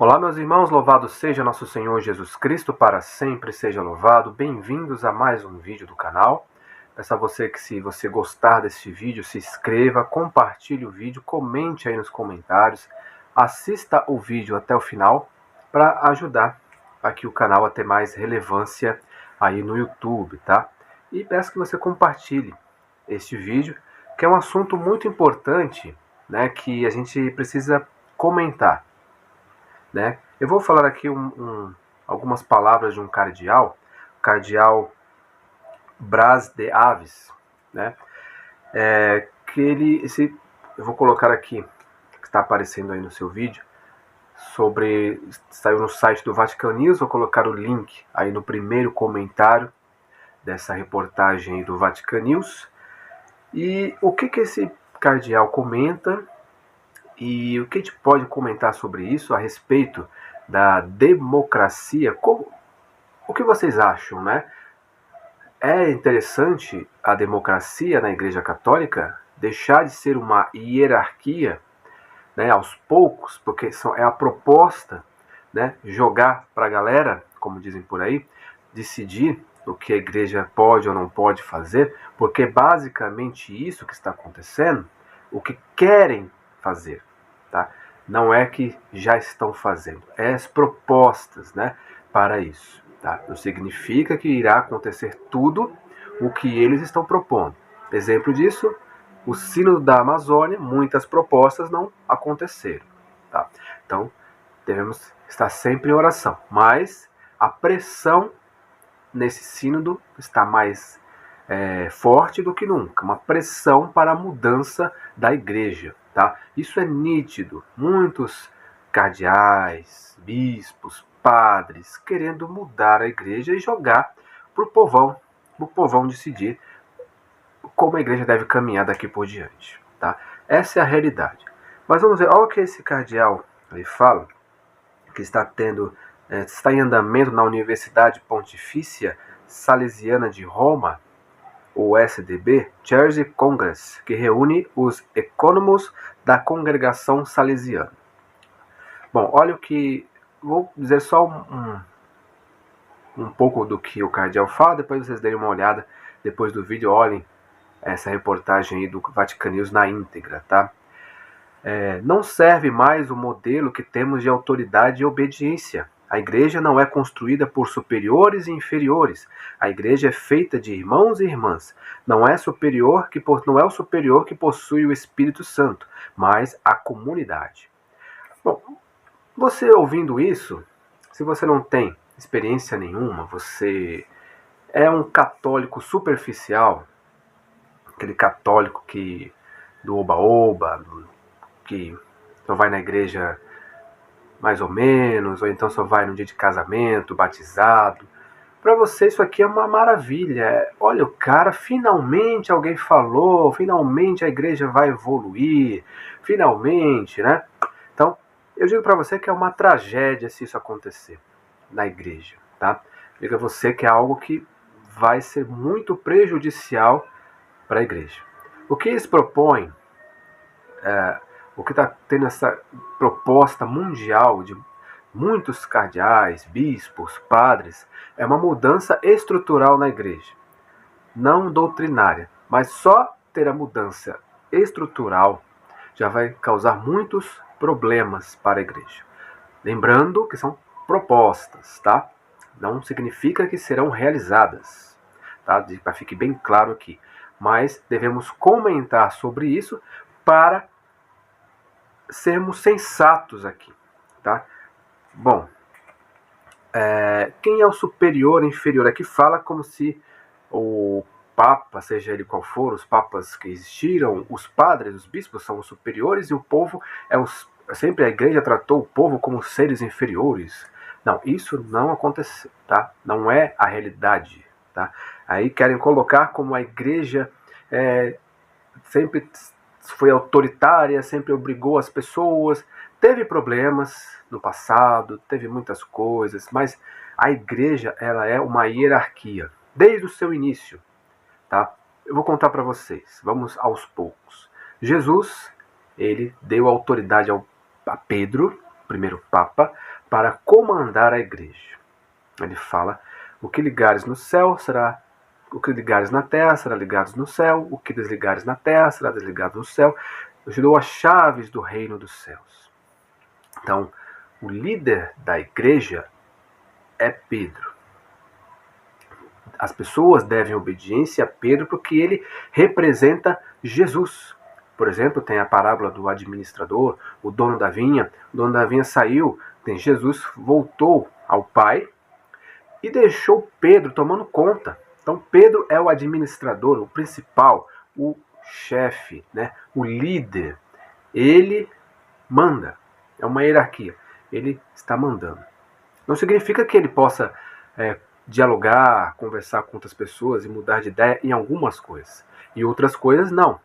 Olá, meus irmãos, louvado seja nosso Senhor Jesus Cristo, para sempre seja louvado. Bem-vindos a mais um vídeo do canal. Peço a você que, se você gostar desse vídeo, se inscreva, compartilhe o vídeo, comente aí nos comentários, assista o vídeo até o final para ajudar aqui o canal a ter mais relevância aí no YouTube, tá? E peço que você compartilhe este vídeo, que é um assunto muito importante, né, que a gente precisa comentar. Né? Eu vou falar aqui algumas palavras de um cardeal, o cardeal Bras de Aves, né? Eu vou colocar aqui, que está aparecendo aí no seu vídeo, saiu no site do Vatican News, vou colocar o link aí no primeiro comentário dessa reportagem do Vatican News. E o que esse cardeal comenta e o que a gente pode comentar sobre isso a respeito da democracia? O que vocês acham, né? É interessante a democracia na Igreja Católica deixar de ser uma hierarquia, né, aos poucos, porque é a proposta, né, jogar para a galera, como dizem por aí, decidir o que a Igreja pode ou não pode fazer, porque basicamente isso que está acontecendo, o que querem fazer, tá? Não é que já estão fazendo, é as propostas, né, para isso. Tá? Não significa que irá acontecer tudo o que eles estão propondo. Exemplo disso, o Sínodo da Amazônia, muitas propostas não aconteceram. Tá? Então, devemos estar sempre em oração. Mas a pressão nesse sínodo está mais forte do que nunca. Uma pressão para a mudança da igreja. Tá? Isso é nítido. Muitos cardeais, bispos, padres querendo mudar a igreja e jogar para o povão decidir como a igreja deve caminhar daqui por diante. Tá? Essa é a realidade. Mas vamos ver, olha o que esse cardeal ele fala, que está em andamento na Universidade Pontifícia Salesiana de Roma, o SDB, Jersey Congress, que reúne os ecônomos da congregação salesiana. Bom, olha o que... Vou dizer só um pouco do que o cardeal fala, depois vocês derem uma olhada, depois do vídeo, olhem essa reportagem aí do Vatican News na íntegra, tá? Não serve mais o modelo que temos de autoridade e obediência. A igreja não é construída por superiores e inferiores. A igreja é feita de irmãos e irmãs. Não é o superior que possui o Espírito Santo, mas a comunidade. Bom, você ouvindo isso, se você não tem experiência nenhuma, você é um católico superficial, aquele católico que do oba-oba, que só vai na igreja mais ou menos, ou então só vai no dia de casamento, batizado. Para você isso aqui é uma maravilha. Olha, o cara, finalmente alguém falou, finalmente a igreja vai evoluir, finalmente, né? Então, eu digo para você que é uma tragédia se isso acontecer na igreja, tá? Digo a você que é algo que vai ser muito prejudicial para a igreja. O que eles propõem, o que está tendo essa proposta mundial de muitos cardeais, bispos, padres, é uma mudança estrutural na igreja. Não doutrinária, mas só ter a mudança estrutural já vai causar muitos problemas para a igreja. Lembrando que são propostas, tá? Não significa que serão realizadas, tá? Para fique bem claro aqui. Mas devemos comentar sobre isso para sermos sensatos aqui, tá? Bom, quem é o superior e inferior? Aqui fala como se o Papa, seja ele qual for, os papas que existiram, os padres, os bispos são os superiores e o povo sempre a igreja tratou o povo como seres inferiores. Não, isso não aconteceu, tá? Não é a realidade, tá? Aí querem colocar como a igreja sempre foi autoritária, sempre obrigou as pessoas. Teve problemas no passado, teve muitas coisas, mas a igreja ela é uma hierarquia desde o seu início, tá? Eu vou contar para vocês, vamos aos poucos. Jesus, ele deu autoridade a Pedro, primeiro Papa, para comandar a igreja. Ele fala: o que ligares no céu será, o que ligares na terra será ligado no céu, o que desligares na terra será desligado no céu. Eu te dou as chaves do reino dos céus. Então, o líder da igreja é Pedro. As pessoas devem obediência a Pedro porque ele representa Jesus. Por exemplo, tem a parábola do administrador, o dono da vinha. O dono da vinha saiu, Jesus voltou ao Pai e deixou Pedro tomando conta. Então Pedro é o administrador, o principal, o chefe, né? O líder. Ele manda. É uma hierarquia. Ele está mandando. Não significa que ele possa dialogar, conversar com outras pessoas e mudar de ideia em algumas coisas. E outras coisas não.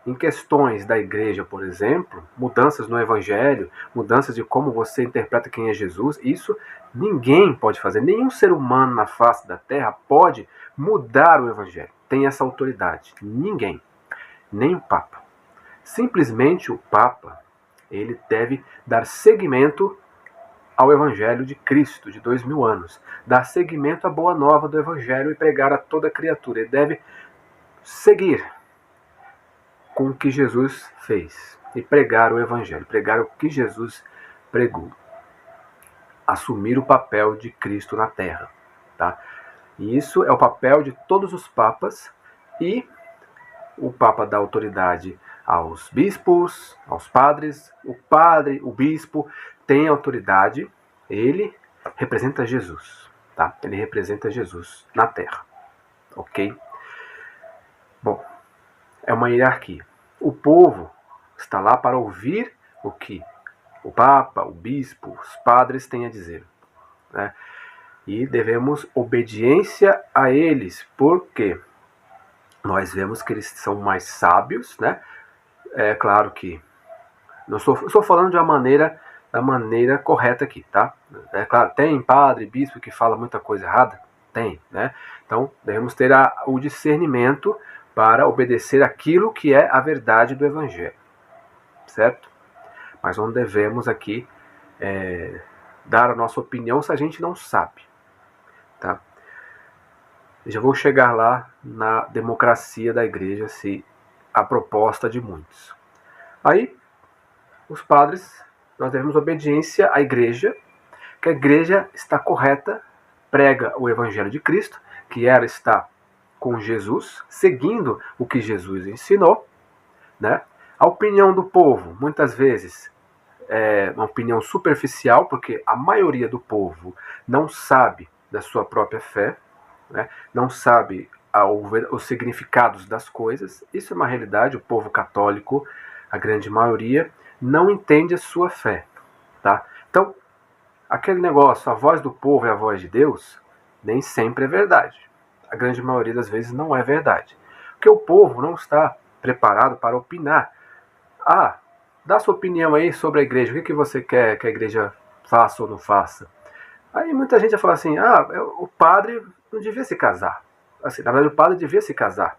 Em questões da igreja, por exemplo, mudanças no evangelho, mudanças de como você interpreta quem é Jesus, isso ninguém pode fazer. Nenhum ser humano na face da terra pode mudar o evangelho. Tem essa autoridade. Ninguém. Nem o Papa. Simplesmente o Papa, ele deve dar seguimento ao Evangelho de Cristo, de 2000 anos. Dar seguimento à boa nova do Evangelho e pregar a toda criatura. Ele deve seguir com o que Jesus fez e pregar o Evangelho, pregar o que Jesus pregou. Assumir o papel de Cristo na terra. Tá? E isso é o papel de todos os papas, e o Papa dá autoridade aos bispos, aos padres. O padre, o bispo, tem autoridade, ele representa Jesus, tá? Ele representa Jesus na terra, ok? Bom, é uma hierarquia. O povo está lá para ouvir o que o Papa, o bispo, os padres têm a dizer, né? E devemos obediência a eles, porque nós vemos que eles são mais sábios, né? É claro que não estou falando da maneira correta aqui, tá? É claro, tem padre, bispo que fala muita coisa errada? Tem, né? Então, devemos ter o discernimento para obedecer aquilo que é a verdade do Evangelho, certo? Mas não devemos aqui dar a nossa opinião se a gente não sabe, tá? Eu já vou chegar lá na democracia da igreja, se a proposta de muitos. Aí, os padres, nós devemos obediência à igreja, que a igreja está correta, prega o Evangelho de Cristo, que ela está com Jesus, seguindo o que Jesus ensinou, né? A opinião do povo, muitas vezes, é uma opinião superficial, porque a maioria do povo não sabe da sua própria fé, né? Não sabe os significados das coisas. Isso é uma realidade. O povo católico, a grande maioria, não entende a sua fé, tá? Então, aquele negócio, a voz do povo é a voz de Deus, nem sempre é verdade. A grande maioria das vezes não é verdade. Porque o povo não está preparado para opinar. Ah, dá sua opinião aí sobre a igreja. O que você quer que a igreja faça ou não faça? Aí muita gente vai falar assim: o padre não devia se casar. Assim, na verdade, o padre devia se casar.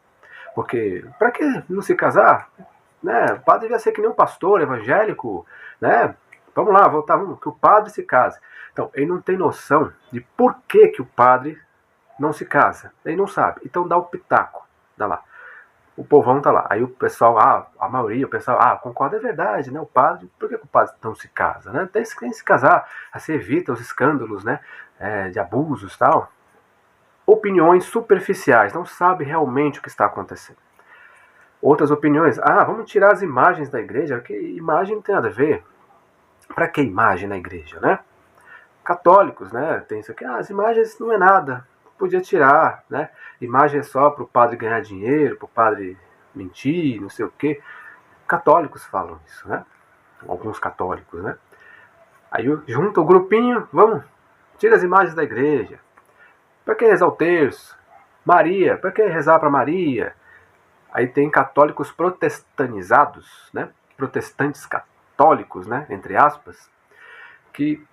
Porque, para que não se casar? Né? O padre devia ser que nem um pastor evangélico, né? Vamos lá, vamos, que o padre se case. Então, ele não tem noção de por que o padre não se casa. Ele não sabe. Então dá o pitaco. Dá lá. O povão tá lá. Aí o pessoal, a maioria, o pessoal, concorda, é verdade, né? O padre, por que o padre não se casa, né? Tem que se casar, assim evita os escândalos, né? De abusos e tal. Opiniões superficiais, não sabe realmente o que está acontecendo. Outras opiniões, vamos tirar as imagens da igreja, que imagem não tem nada a ver. Para que imagem na igreja, né? Católicos, né? Tem isso aqui, as imagens não é nada, podia tirar, né? Imagem é só para o padre ganhar dinheiro, para o padre mentir, não sei o quê. Católicos falam isso, né? Alguns católicos, né? Aí junta o grupinho, vamos, tira as imagens da igreja. Para que rezar o terço? Maria, para que rezar para Maria? Aí tem católicos protestanizados, né? Protestantes católicos, né? Entre aspas, que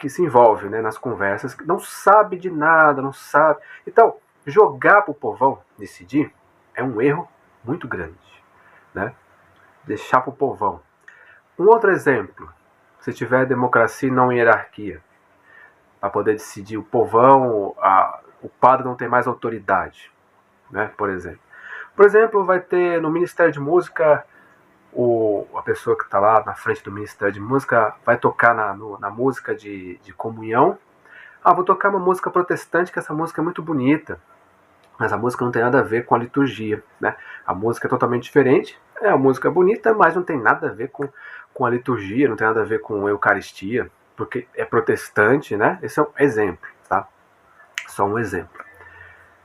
se envolve, né, nas conversas, que não sabe de nada, não sabe. Então, jogar para o povão decidir é um erro muito grande, né? Deixar para o povão. Um outro exemplo, se tiver democracia e não hierarquia, para poder decidir o povão, o padre não tem mais autoridade, né? Por exemplo, vai ter no Ministério de Música, a pessoa que está lá na frente do Ministério de Música vai tocar na música de comunhão. Vou tocar uma música protestante, que essa música é muito bonita, mas a música não tem nada a ver com a liturgia, né? A música é totalmente diferente, é uma música bonita, mas não tem nada a ver com a liturgia, não tem nada a ver com a Eucaristia, porque é protestante, né? Esse é um exemplo, tá? Só um exemplo.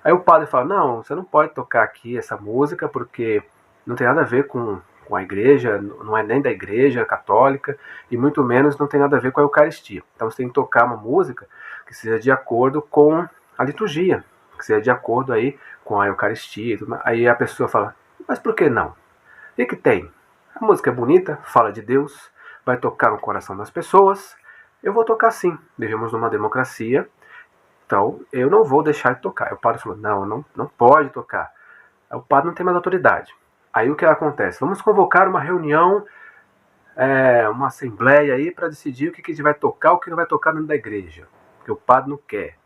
Aí o padre fala, não, você não pode tocar aqui essa música porque não tem nada a ver com a igreja, não é nem da igreja católica, e muito menos não tem nada a ver com a Eucaristia. Então você tem que tocar uma música que seja de acordo com a liturgia, que seja de acordo aí com a Eucaristia. Aí a pessoa fala, mas por que não? O que tem? A música é bonita, fala de Deus, vai tocar no coração das pessoas, eu vou tocar sim. Vivemos numa democracia, então eu não vou deixar de tocar. Aí o padre falou, não pode tocar. Aí o padre não tem mais autoridade. Aí o que acontece? Vamos convocar uma reunião, uma assembleia aí para decidir o que a gente vai tocar, o que não vai tocar dentro da igreja, porque o padre não quer.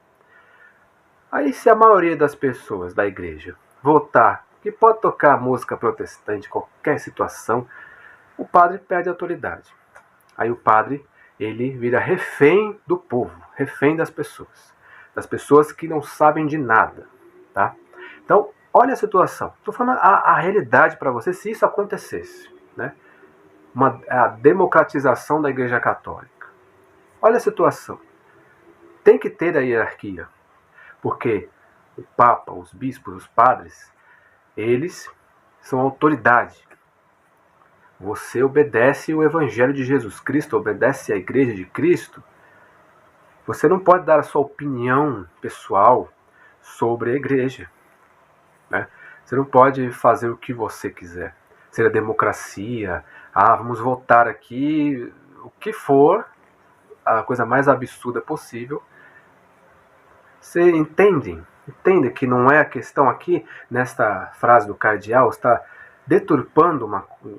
Aí se a maioria das pessoas da igreja votar que pode tocar música protestante em qualquer situação, o padre perde a autoridade. Aí o padre, ele vira refém do povo, refém das pessoas que não sabem de nada, tá? Então, olha a situação. Estou falando a realidade para você se isso acontecesse, né? A democratização da Igreja Católica. Olha a situação. Tem que ter a hierarquia, porque o Papa, os bispos, os padres, eles são autoridade. Você obedece o Evangelho de Jesus Cristo, obedece à Igreja de Cristo. Você não pode dar a sua opinião pessoal sobre a Igreja, né? Você não pode fazer o que você quiser. Seria democracia, vamos votar aqui, o que for, a coisa mais absurda possível. Você entende que não é a questão aqui, nesta frase do cardeal, está deturpando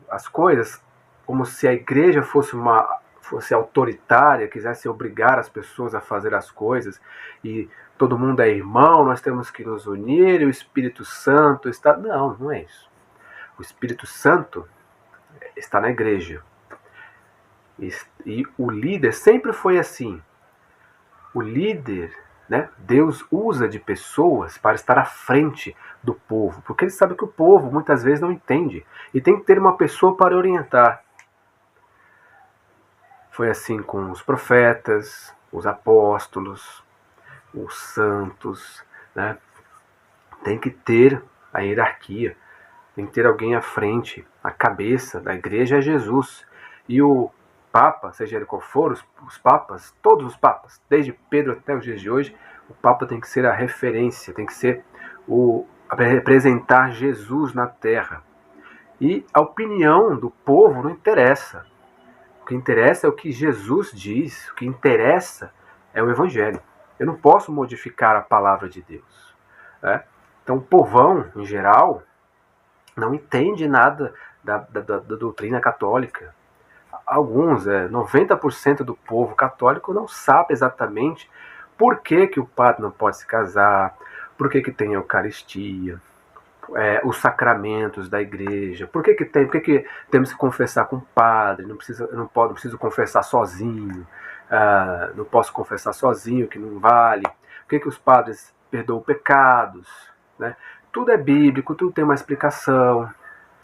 as coisas como se a igreja fosse autoritária, quisesse obrigar as pessoas a fazer as coisas, e todo mundo é irmão, nós temos que nos unir, e o Espírito Santo está... Não é isso. O Espírito Santo está na igreja. E o líder sempre foi assim. O líder, né, Deus usa de pessoas para estar à frente do povo, porque ele sabe que o povo muitas vezes não entende, e tem que ter uma pessoa para orientar. Foi assim com os profetas, os apóstolos, os santos, né? Tem que ter a hierarquia, tem que ter alguém à frente. A cabeça da igreja é Jesus. E o Papa, seja ele qual for, os papas, todos os papas, desde Pedro até os dias de hoje, o Papa tem que ser a referência, tem que ser representar Jesus na terra. E a opinião do povo não interessa. O que interessa é o que Jesus diz, o que interessa é o Evangelho. Eu não posso modificar a palavra de Deus, né? Então o povão, em geral, não entende nada da doutrina católica. Alguns, 90% do povo católico não sabe exatamente por que o padre não pode se casar, por que tem a Eucaristia, os sacramentos da igreja, por que temos que confessar com o padre, não preciso confessar sozinho, não posso confessar sozinho, que não vale, por que os padres perdoam pecados, né? Tudo é bíblico, tudo tem uma explicação,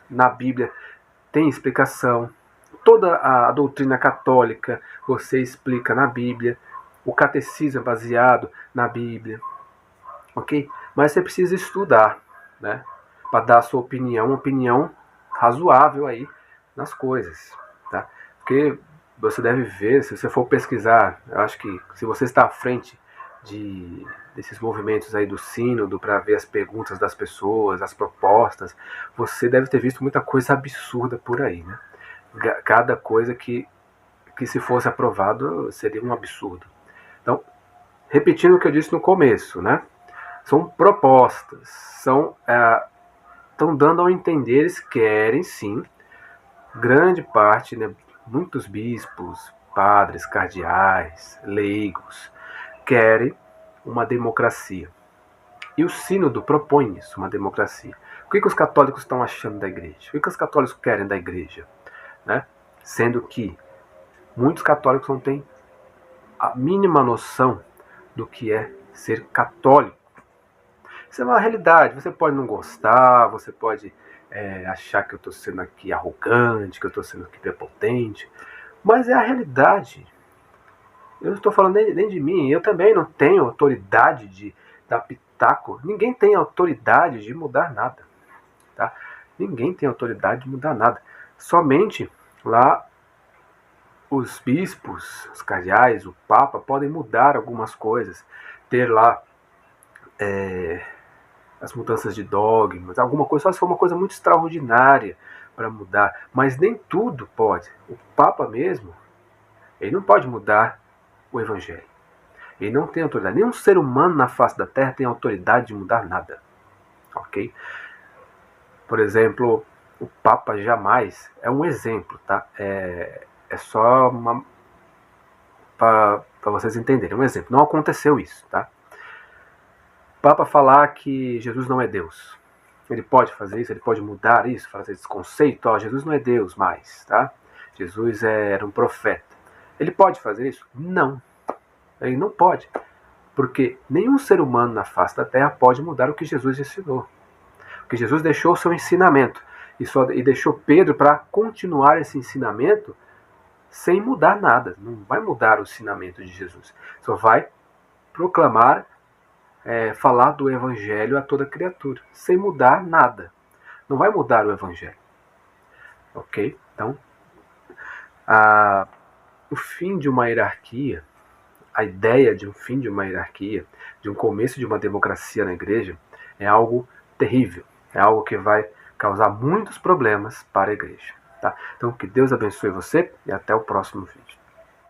na Bíblia tem explicação, toda a doutrina católica você explica na Bíblia, o catecismo é baseado na Bíblia, ok? Mas você precisa estudar, né, para dar a sua opinião, uma opinião razoável aí nas coisas, tá? Porque você deve ver, se você for pesquisar, eu acho que se você está à frente desses movimentos aí do sínodo para ver as perguntas das pessoas, as propostas, você deve ter visto muita coisa absurda por aí, né? Cada coisa que se fosse aprovado seria um absurdo. Então, repetindo o que eu disse no começo, né? São propostas, estão dando ao entender, eles querem sim, grande parte, né, muitos bispos, padres, cardeais, leigos, querem uma democracia. E o sínodo propõe isso, uma democracia. O que os católicos estão achando da igreja? O que os católicos querem da igreja? Né? Sendo que muitos católicos não têm a mínima noção do que é ser católico. Isso é uma realidade. Você pode não gostar, você pode achar que eu estou sendo aqui arrogante, que eu estou sendo aqui prepotente, mas é a realidade. Eu não estou falando nem de mim, eu também não tenho autoridade de dar pitaco. Ninguém tem autoridade de mudar nada. Tá? Ninguém tem autoridade de mudar nada. Somente lá os bispos, os cardeais, o Papa podem mudar algumas coisas, ter lá as mudanças de dogmas, alguma coisa, só se for uma coisa muito extraordinária para mudar, mas nem tudo pode. O Papa mesmo, ele não pode mudar o Evangelho. Ele não tem autoridade. Nenhum ser humano na face da Terra tem autoridade de mudar nada. Ok? Por exemplo, o Papa jamais, é um exemplo, tá? É só para vocês entenderem, um exemplo. Não aconteceu isso, tá? O Papa falar que Jesus não é Deus. Ele pode fazer isso, ele pode mudar isso, fazer esse conceito, ó, Jesus não é Deus mais, tá? Jesus era um profeta. Ele pode fazer isso? Não. Ele não pode. Porque nenhum ser humano na face da Terra pode mudar o que Jesus ensinou. Porque Jesus deixou o seu ensinamento. E deixou Pedro para continuar esse ensinamento sem mudar nada. Não vai mudar o ensinamento de Jesus. Só vai proclamar, falar do Evangelho a toda criatura, sem mudar nada. Não vai mudar o Evangelho. Ok? Então, o fim de uma hierarquia, a ideia de um fim de uma hierarquia, de um começo de uma democracia na igreja, é algo terrível. É algo que vai causar muitos problemas para a igreja. Tá? Então, que Deus abençoe você e até o próximo vídeo.